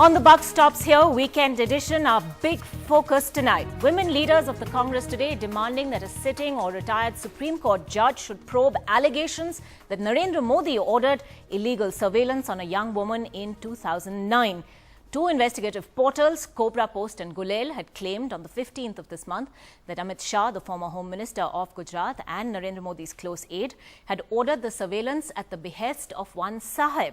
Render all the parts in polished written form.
On the buck stops here, weekend edition, our big focus tonight. Women leaders of the Congress today demanding that a sitting or retired Supreme Court judge should probe allegations that Narendra Modi ordered illegal surveillance on a young woman in 2009. Two investigative portals, Cobra Post and Gulel, had claimed on the 15th of this month that Amit Shah, the former Home Minister of Gujarat and Narendra Modi's close aide, had ordered the surveillance at the behest of one Saheb.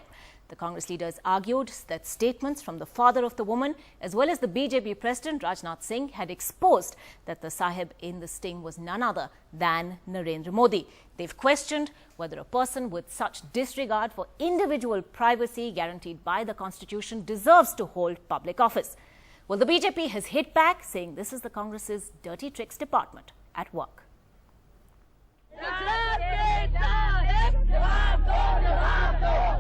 The Congress leaders argued that statements from the father of the woman as well as the BJP President Rajnath Singh had exposed that the Saheb in the sting was none other than Narendra Modi. They've questioned whether a person with such disregard for individual privacy guaranteed by the Constitution deserves to hold public office. Well, the BJP has hit back, saying this is the Congress's dirty tricks department at work.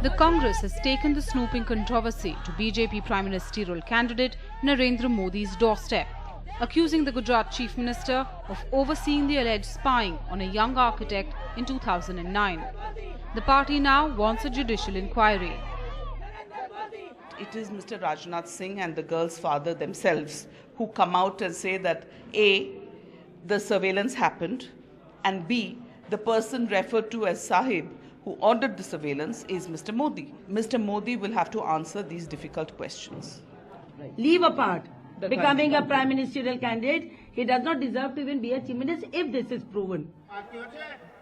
The Congress has taken the snooping controversy to BJP Prime Ministerial candidate Narendra Modi's doorstep, accusing the Gujarat Chief Minister of overseeing the alleged spying on a young architect in 2009. The party now wants a judicial inquiry. It is Mr. Rajnath Singh and the girl's father themselves who come out and say that A, the surveillance happened, and B, the person referred to as Saheb who ordered the surveillance is Mr. Modi. Mr. Modi will have to answer these difficult questions. Leave apart becoming a prime ministerial candidate, he does not deserve to even be a chief minister if this is proven.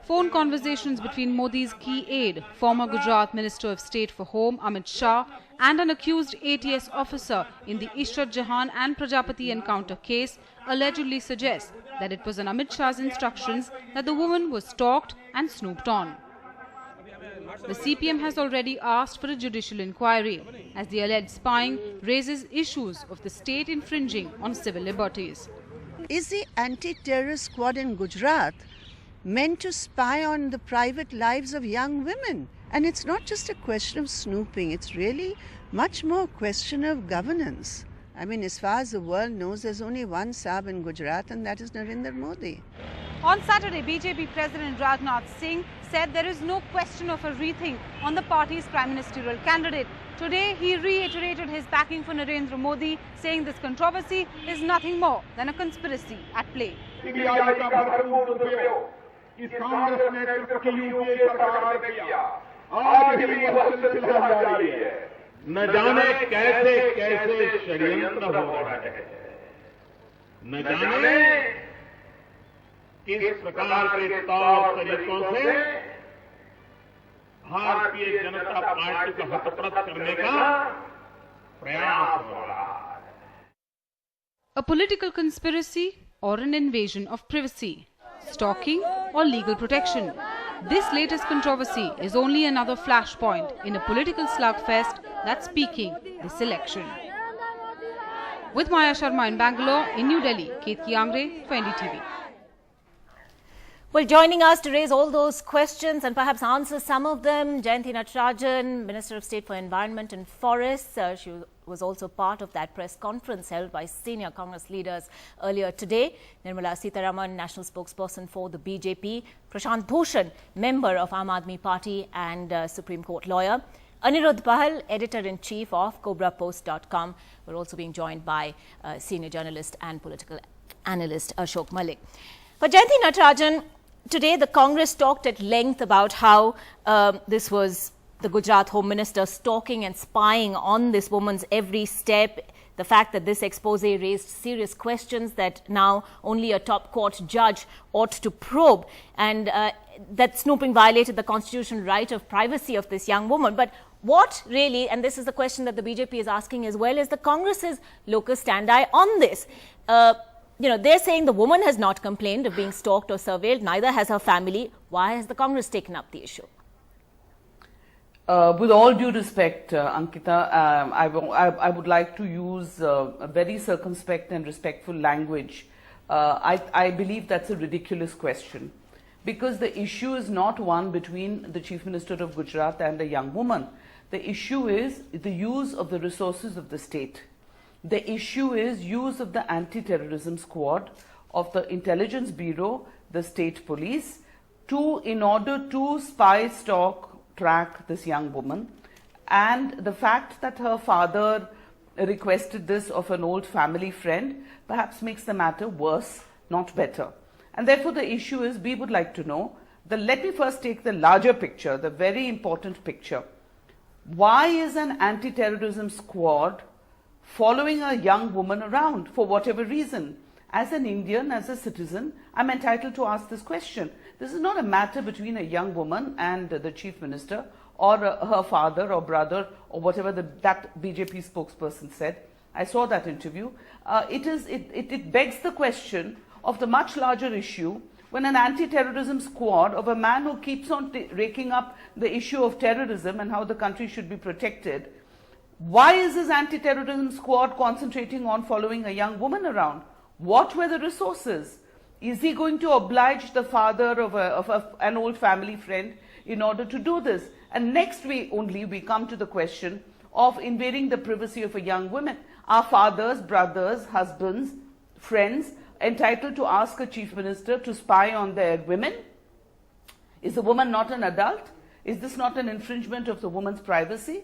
Phone conversations between Modi's key aide, former Gujarat Minister of State for Home Amit Shah, and an accused ATS officer in the Ishrat Jahan and Prajapati encounter case allegedly suggest that it was on Amit Shah's instructions that the woman was stalked and snooped on. The CPM has already asked for a judicial inquiry, as the alleged spying raises issues of the state infringing on civil liberties. Is the anti-terrorist squad in Gujarat meant to spy on the private lives of young women? And it's not just a question of snooping, it's really much more a question of governance. I mean, as far as the world knows, there's only one Saheb in Gujarat, and that is Narendra Modi. On Saturday, BJP President Rajnath Singh said there is no question of a rethink on the party's prime ministerial candidate. Today, he reiterated his backing for Narendra Modi, saying this controversy is nothing more than a conspiracy at play. न जाने कैसे कैसे षड्यंत्र हो रहे हैं, न जाने किस प्रकार के तौर तरीकों से भारतीय जनता पार्टी को हतप्रत करने का प्रयास हो रहा है. A political conspiracy or an invasion of privacy, stalking or legal protection. This latest controversy is only another flashpoint in a political slugfest that's peaking this election. With Maya Sharma in Bangalore, in New Delhi, Ketki Angre, 20TV. Well, joining us to raise all those questions and perhaps answer some of them, Jayanti Natarajan, Minister of State for Environment and Forests. She was also part of that press conference held by senior Congress leaders earlier today. Nirmala Sitharaman, national spokesperson for the BJP. Prashant Bhushan, member of Aam Aadmi Party and Supreme Court lawyer. Anirudh Bahal, editor-in-chief of CobraPost.com. We're also being joined by senior journalist and political analyst Ashok Malik. But Jayanti Natarajan, today the Congress talked at length about how this was the Gujarat Home Minister stalking and spying on this woman's every step. The fact that this expose raised serious questions that now only a top court judge ought to probe, and that snooping violated the constitutional right of privacy of this young woman. But what really, and this is the question that the BJP is asking as well, is the Congress's locus standi on this? They're saying the woman has not complained of being stalked or surveilled, neither has her family. Why has the Congress taken up the issue? With all due respect, Ankita, I would like to use a very circumspect and respectful language. I believe that's a ridiculous question, because the issue is not one between the Chief Minister of Gujarat and a young woman. The issue is the use of the resources of the state. The issue is use of the anti-terrorism squad of the Intelligence Bureau, the state police, in order to spy, stalk, track this young woman. And the fact that her father requested this of an old family friend perhaps makes the matter worse, not better. And therefore the issue is, we would like to know, let me first take the larger picture, the very important picture. Why is an anti-terrorism squad following a young woman around for whatever reason? As an Indian, as a citizen, I'm entitled to ask this question. This is not a matter between a young woman and the Chief Minister or her father or brother or whatever that BJP spokesperson said. I saw that interview. It begs the question of the much larger issue when an anti-terrorism squad of a man who keeps on raking up the issue of terrorism and how the country should be protected. Why is this anti-terrorism squad concentrating on following a young woman around? What were the resources? Is he going to oblige the father of an old family friend in order to do this? And next we come to the question of invading the privacy of a young woman. Are fathers, brothers, husbands, friends entitled to ask a chief minister to spy on their women? Is the woman not an adult? Is this not an infringement of the woman's privacy?